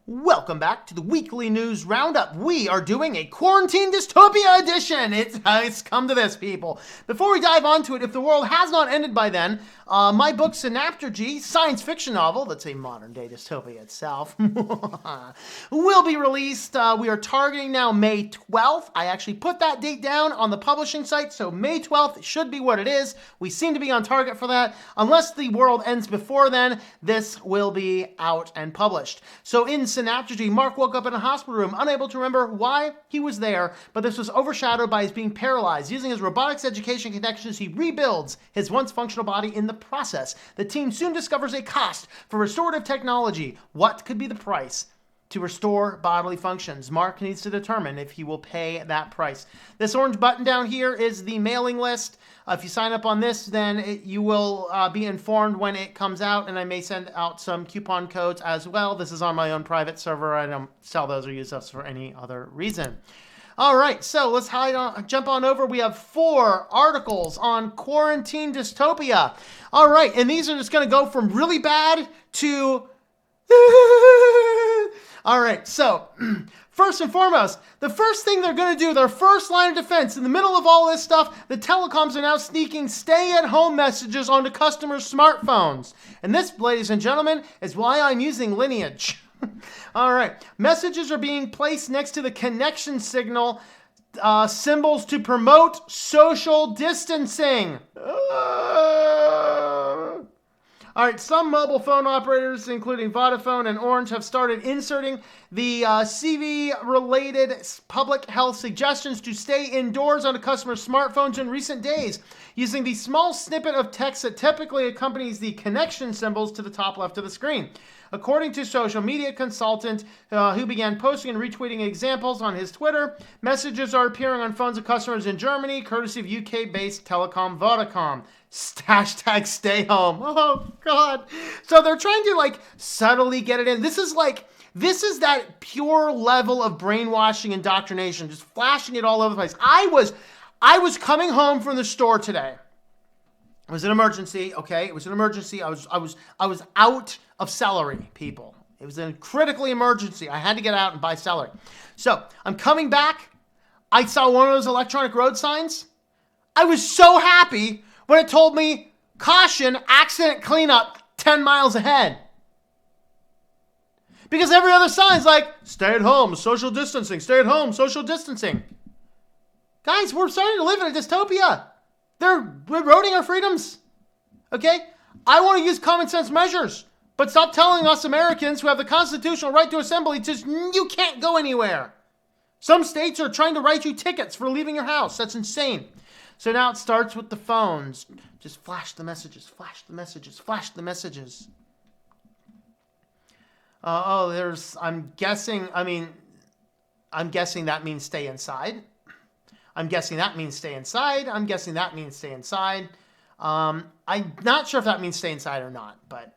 Welcome back to the weekly news roundup. We are doing a quarantine dystopia edition. It's come to this, people. Before we dive onto it, if the world has not ended by then, my book Synaptergy, science fiction novel that's a modern day dystopia itself, will be released. We are targeting now May 12th. I actually put that date down on the publishing site, so May 12th should be what it is. We seem to be on target for that. Unless the world ends before then, this will be out and published. So in Synaptergy, Mark woke up in a hospital room, unable to remember why he was there, but this was overshadowed by his being paralyzed. Using his robotics education connections, he rebuilds his once functional body in the process. The team soon discovers a cost for restorative technology. What could be the price to restore bodily functions? Mark needs to determine if he will pay that price. This orange button down here is the mailing list. If you sign up on this, then you will be informed when it comes out, and I may send out some coupon codes as well. This is on my own private server. I don't sell those or use those for any other reason. All right, so let's jump on over. We have 4 articles on quarantine dystopia. All right, and these are just going to go from really bad to... All right, so first and foremost, the first thing they're going to do, their first line of defense, in the middle of all this stuff, the telecoms are now sneaking stay-at-home messages onto customers' smartphones. And this, ladies and gentlemen, is why I'm using Lineage. All right, messages are being placed next to the connection signal symbols to promote social distancing. All right, some mobile phone operators, including Vodafone and Orange, have started inserting the CV-related public health suggestions to stay indoors on a customer's smartphones in recent days, using the small snippet of text that typically accompanies the connection symbols to the top left of the screen. According to social media consultant who began posting and retweeting examples on his Twitter, messages are appearing on phones of customers in Germany, courtesy of UK-based telecom Vodacom. Hashtag stay home. Oh, God. So they're trying to, subtly get it in. This is that pure level of brainwashing indoctrination, just flashing it all over the place. I was coming home from the store today. It was an emergency, okay? It was an emergency. I was out of celery, people. It was a critically emergency. I had to get out and buy celery. So I'm coming back. I saw one of those electronic road signs. I was so happy when it told me, caution, accident cleanup 10 miles ahead. Because every other sign's like, stay at home, social distancing, stay at home, social distancing. Guys, we're starting to live in a dystopia. They're eroding our freedoms. Okay? I want to use common sense measures. But stop telling us Americans who have the constitutional right to assembly you can't go anywhere. Some states are trying to write you tickets for leaving your house. That's insane. So now it starts with the phones. Just flash the messages, flash the messages, flash the messages. I'm guessing that means stay inside. I'm guessing that means stay inside. I'm guessing that means stay inside. I'm not sure if that means stay inside or not, but,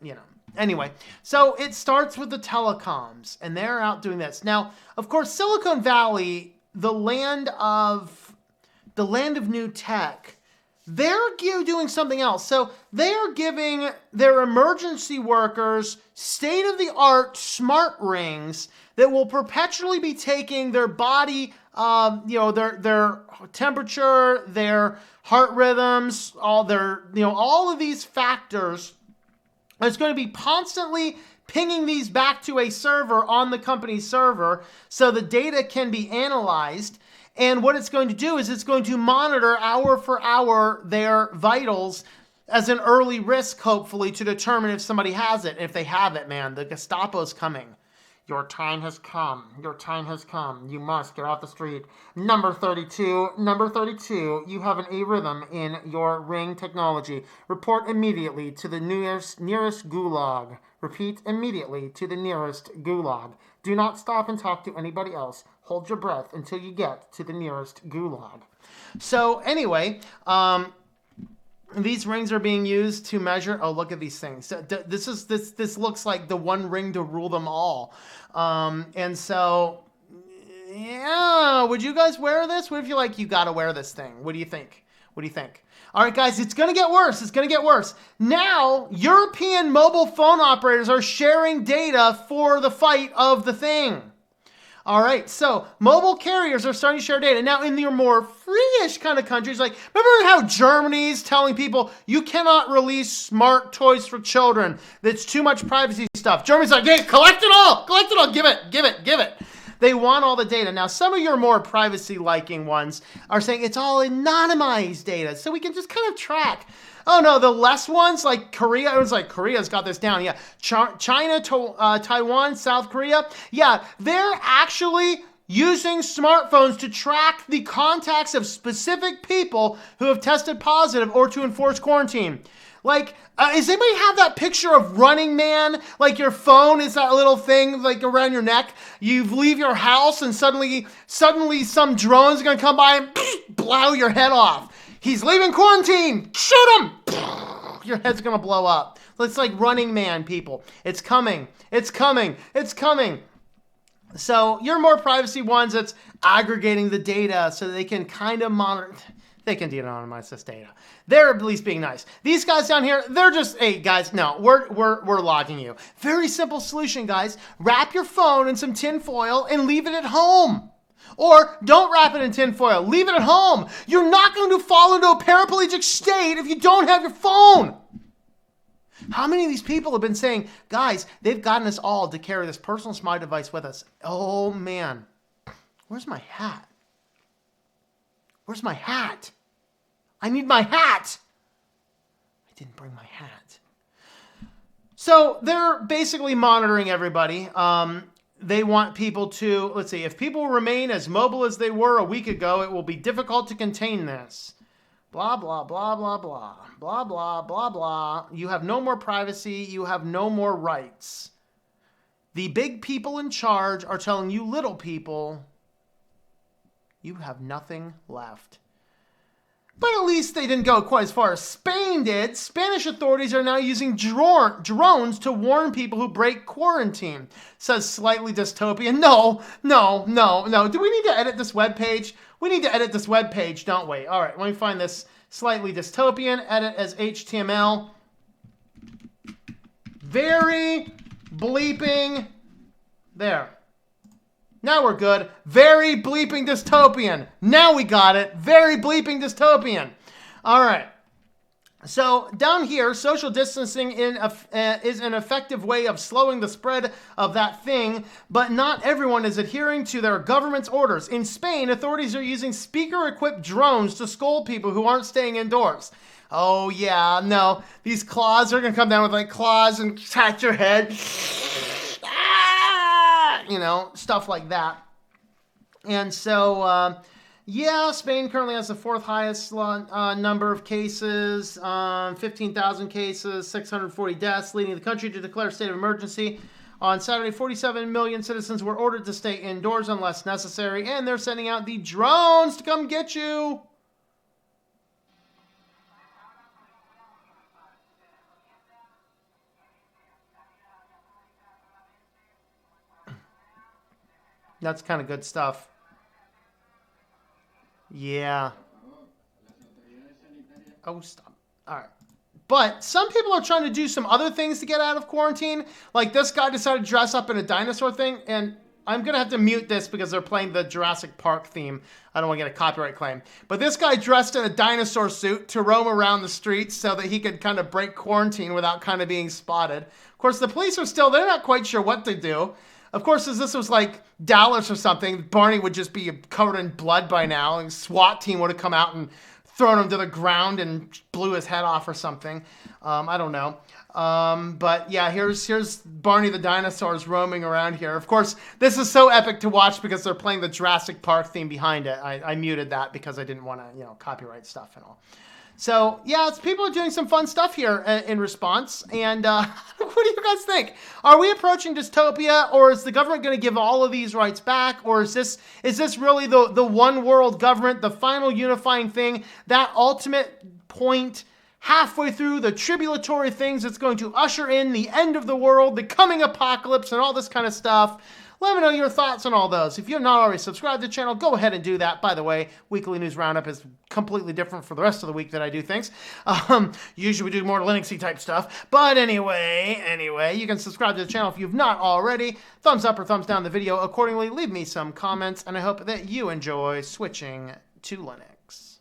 Anyway, so it starts with the telecoms, and they're out doing this. Now, of course, Silicon Valley, the land of new tech, they're doing something else. So they're giving their emergency workers state-of-the-art smart rings that will perpetually be taking their body, their temperature, their heart rhythms, all of these factors. It's going to be constantly pinging these back to a server on the company's server so the data can be analyzed. And what it's going to do is it's going to monitor hour for hour their vitals as an early risk, hopefully, to determine if somebody has it. And if they have it, man, the Gestapo's coming. Your time has come. Your time has come. You must get off the street. Number 32, you have an arrhythm in your ring technology. Report immediately to the nearest gulag. Repeat immediately to the nearest gulag. Do not stop and talk to anybody else. Hold your breath until you get to the nearest gulag. So anyway, these rings are being used to measure. Oh, look at these things. So this looks like the one ring to rule them all. And so, yeah, would you guys wear this? What if you gotta wear this thing? What do you think? All right, guys, it's going to get worse. It's going to get worse. Now, European mobile phone operators are sharing data for the fight of the thing. All right, so mobile carriers are starting to share data. Now, in your more free-ish kind of countries, like, remember how Germany's telling people you cannot release smart toys for children? That's too much privacy stuff. Germany's like, hey, collect it all, give it. They want all the data. Now, some of your more privacy-liking ones are saying it's all anonymized data, so we can just kind of track. Oh no, the less ones like Korea, it was like Korea's got this down. Yeah, China, Taiwan, South Korea. Yeah, they're actually using smartphones to track the contacts of specific people who have tested positive or to enforce quarantine. Like, does anybody have that picture of Running Man? Like your phone is that little thing like around your neck. You leave your house and suddenly some drone's gonna come by and blow your head off. He's leaving quarantine. Shoot him. Your head's going to blow up. It's like Running Man, people. It's coming. It's coming. It's coming. So your more privacy ones, that's aggregating the data so they can kind of monitor. They can de-anonymize this data. They're at least being nice. These guys down here, they're just, hey guys, no, we're logging you. Very simple solution, guys. Wrap your phone in some tin foil and leave it at home. Or don't wrap it in tin foil. Leave it at home. You're not going to fall into a paraplegic state if you don't have your phone. How many of these people have been saying, guys, they've gotten us all to carry this personal smart device with us. Oh, man. Where's my hat? Where's my hat? I need my hat. I didn't bring my hat. So they're basically monitoring everybody. They want people to, let's see, if people remain as mobile as they were a week ago, it will be difficult to contain this. Blah, blah, blah, blah, blah. Blah, blah, blah, blah. You have no more privacy. You have no more rights. The big people in charge are telling you little people, you have nothing left. But at least they didn't go quite as far as Spain did. Spanish authorities are now using drones to warn people who break quarantine. Says slightly dystopian. No. Do we need to edit this webpage? We need to edit this webpage, don't we? All right, let me find this slightly dystopian. Edit as HTML. Very bleeping. There. Now we're good. Very bleeping dystopian. Now we got it. Very bleeping dystopian. All right. So down here, social distancing is an effective way of slowing the spread of that thing, but not everyone is adhering to their government's orders. In Spain, authorities are using speaker-equipped drones to scold people who aren't staying indoors. Oh, yeah, no. These claws are going to come down with like claws and touch your head. You know, stuff like that. And so, yeah, Spain currently has the fourth highest number of cases, 15,000 cases, 640 deaths, leading the country to declare a state of emergency. On Saturday, 47 million citizens were ordered to stay indoors unless necessary, and they're sending out the drones to come get you. That's kind of good stuff. Yeah. Oh, stop. All right. But some people are trying to do some other things to get out of quarantine. Like this guy decided to dress up in a dinosaur thing. And I'm going to have to mute this because they're playing the Jurassic Park theme. I don't want to get a copyright claim. But this guy dressed in a dinosaur suit to roam around the streets so that he could kind of break quarantine without kind of being spotted. Of course, the police are still, they're not quite sure what to do. Of course, if this was like Dallas or something, Barney would just be covered in blood by now, and SWAT team would have come out and thrown him to the ground and blew his head off or something. I don't know. But yeah, here's Barney the dinosaurs roaming around here. Of course, this is so epic to watch because they're playing the Jurassic Park theme behind it. I muted that because I didn't want to, copyright stuff and all. So, yeah, people are doing some fun stuff here in response. And what do you guys think? Are we approaching dystopia, or is the government going to give all of these rights back? Or is this really the one world government, the final unifying thing, that ultimate point halfway through the tribulatory things that's going to usher in the end of the world, the coming apocalypse, and all this kind of stuff? Let me know your thoughts on all those. If you have not already subscribed to the channel, go ahead and do that. By the way, weekly news roundup is completely different for the rest of the week that I do things. Usually we do more Linuxy type stuff. But anyway, you can subscribe to the channel if you've not already. Thumbs up or thumbs down the video accordingly. Leave me some comments, and I hope that you enjoy switching to Linux.